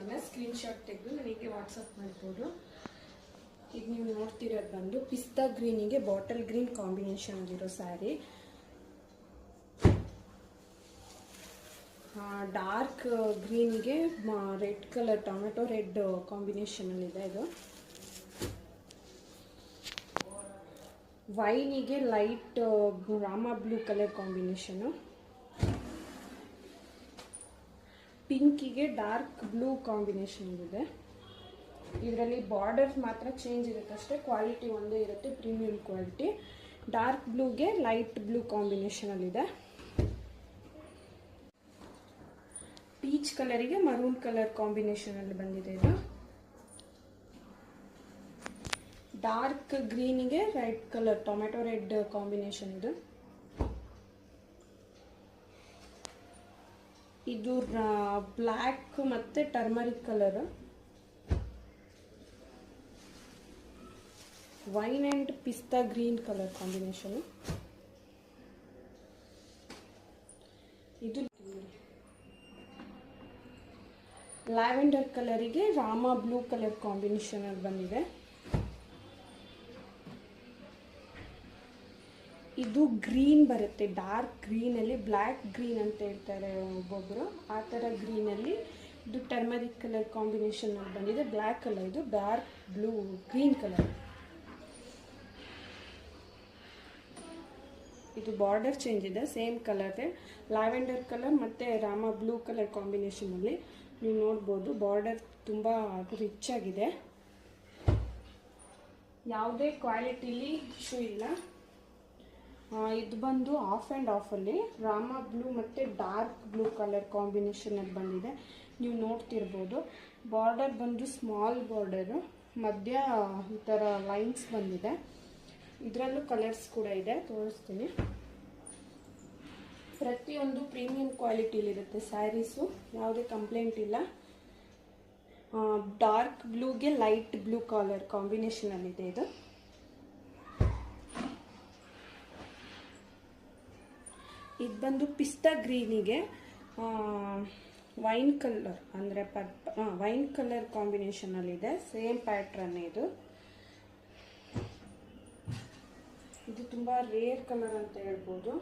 ಅದನ್ನು ಸ್ಕ್ರೀನ್ಶಾಟ್ ತೆಗೆದು ನನಗೆ ವಾಟ್ಸಪ್ ಮಾಡ್ಬೋದು. ಈಗ ನೀವು ನೋಡ್ತಿರೋದು ಬಂದು ಪಿಸ್ತಾ ಗ್ರೀನಿಗೆ ಬಾಟಲ್ ಗ್ರೀನ್ ಕಾಂಬಿನೇಷನ್ ಇರೋ ಸ್ಯಾರಿ. ಡಾರ್ಕ್ ಗ್ರೀನ್ಗೆ ರೆಡ್ ಕಲರ್ ಟೊಮೆಟೊ ರೆಡ್ ಕಾಂಬಿನೇಷನಲ್ಲಿದೆ. ಇದು ವೈನಿಗೆ light Rama blue colour combination, ಪಿಂಕಿಗೆ ಡಾರ್ಕ್ ಬ್ಲೂ ಕಾಂಬಿನೇಷನ್ ಇದೆ. ಇದರಲ್ಲಿ ಬಾರ್ಡರ್ಸ್ ಮಾತ್ರ ಚೇಂಜ್ ಇರುತ್ತೆ ಅಷ್ಟೇ, ಕ್ವಾಲಿಟಿ ಒಂದೇ ಇರುತ್ತೆ, ಪ್ರೀಮಿಯಂ ಕ್ವಾಲಿಟಿ. ಡಾರ್ಕ್ ಬ್ಲೂಗೆ ಲೈಟ್ ಬ್ಲೂ ಕಾಂಬಿನೇಷನಲ್ಲಿದೆ. ಪೀಚ್ ಕಲರಿಗೆ ಮರೂನ್ ಕಲರ್ ಕಾಂಬಿನೇಷನಲ್ಲಿ ಬಂದಿದೆ. ಇದು ಡಾರ್ಕ್ ಗ್ರೀನಿಗೆ red colour tomato red combination. ಇದು ಬ್ಲ್ಯಾಕ್ ಮತ್ತೆ ಟರ್ಮರಿಕ್ ಕಲರ್. ವೈನ್ ಅಂಡ್ ಪಿಸ್ತಾ ಗ್ರೀನ್ ಕಲರ್ ಕಾಂಬಿನೇಷನ್. ಇದು ಲ್ಯಾವೆಂಡರ್ ಕಲರಿಗೆ ರಾಮ ಬ್ಲೂ ಕಲರ್ ಕಾಂಬಿನೇಷನ್ ಅಲ್ಲಿ ಬಂದಿದೆ. ಇದು ಗ್ರೀನ್ ಬರುತ್ತೆ, ಡಾರ್ಕ್ ಗ್ರೀನಲ್ಲಿ, ಬ್ಲ್ಯಾಕ್ ಗ್ರೀನ್ ಅಂತ ಹೇಳ್ತಾರೆ ಒಬ್ಬೊಬ್ಬರು, ಆ ಥರ ಗ್ರೀನಲ್ಲಿ. ಇದು ಟರ್ಮರಿಕ್ ಕಲರ್ ಕಾಂಬಿನೇಷನ್ ಅಲ್ಲಿ ಬಂದಿದೆ. ಬ್ಲ್ಯಾಕ್ ಅಲ್ಲ, ಇದು ಡಾರ್ಕ್ ಬ್ಲೂ ಗ್ರೀನ್ ಕಲರ್. ಇದು ಬಾರ್ಡರ್ ಚೇಂಜ್ ಇದೆ, ಸೇಮ್ ಕಲರ್ ಲ್ಯಾವೆಂಡರ್ ಕಲರ್ ಮತ್ತು ರಾಮ ಬ್ಲೂ ಕಲರ್ ಕಾಂಬಿನೇಷನಲ್ಲಿ. ನೀವು ನೋಡ್ಬೋದು ಬಾರ್ಡರ್ ತುಂಬ ರಿಚ್ ಆಗಿದೆ, ಯಾವುದೇ ಕ್ವಾಲಿಟಿಲಿ ಇಶ್ಯೂ ಇಲ್ಲ. ಇದು ಬಂದು ಆಫ್ ಆ್ಯಂಡ್ ಆಫಲ್ಲಿ ರಾಮ ಬ್ಲೂ ಮತ್ತು ಡಾರ್ಕ್ ಬ್ಲೂ ಕಲರ್ ಕಾಂಬಿನೇಷನಲ್ಲಿ ಬಂದಿದೆ. ನೀವು ನೋಡ್ತಿರ್ಬೋದು ಬಾರ್ಡರ್ ಬಂದು ಸ್ಮಾಲ್ ಬಾರ್ಡರು, ಮಧ್ಯ ಈ ಥರ ಲೈನ್ಸ್ ಬಂದಿದೆ. ಇದರಲ್ಲೂ ಕಲರ್ಸ್ ಕೂಡ ಇದೆ, ತೋರಿಸ್ತೀನಿ. ಪ್ರತಿಯೊಂದು ಪ್ರೀಮಿಯಂ ಕ್ವಾಲಿಟಿಲಿರುತ್ತೆ ಸ್ಯಾರೀಸು, ಯಾವುದೇ ಕಂಪ್ಲೇಂಟ್ ಇಲ್ಲ. ಡಾರ್ಕ್ ಬ್ಲೂಗೆ ಲೈಟ್ ಬ್ಲೂ ಕಲರ್ ಕಾಂಬಿನೇಷನಲ್ಲಿದೆ. ಇದು ಬಂದು ಪಿಸ್ತಾ ಗ್ರೀನಿಗೆ ವೈನ್ ಕಲರ್ ಅಂದರೆ ವೈನ್ ಕಲರ್ ಕಾಂಬಿನೇಷನಲ್ಲಿದೆ, ಸೇಮ್ ಪ್ಯಾಟ್ರನ್. ಇದು ತುಂಬ ರೇರ್ ಕಲರ್ ಅಂತ ಹೇಳ್ಬೋದು.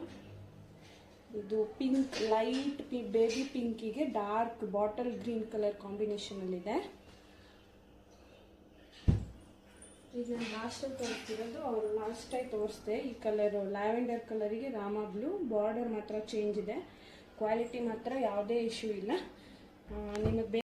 ಇದು ಪಿಂಕ್, ಲೈಟ್ ಬೇಬಿ ಪಿಂಕಿಗೆ ಡಾರ್ಕ್ ಬಾಟಲ್ ಗ್ರೀನ್ ಕಲರ್ ಕಾಂಬಿನೇಷನಲ್ಲಿದೆ. ಈಗ ನಾನು ಲಾಸ್ಟಲ್ಲಿ ತೋರಿಸ್ತಿರೋದು ಅವರು ಲಾಸ್ಟಾಗಿ ತೋರಿಸ್ದೆ. ಈ ಕಲರು ಲ್ಯಾವೆಂಡರ್ ಕಲರಿಗೆ ರಾಮ ಬ್ಲೂ, ಬಾರ್ಡರ್ ಮಾತ್ರ ಚೇಂಜ್ ಇದೆ, ಕ್ವಾಲಿಟಿ ಮಾತ್ರ ಯಾವುದೇ ಇಶ್ಯೂ ಇಲ್ಲ. ನಿಮಗೆ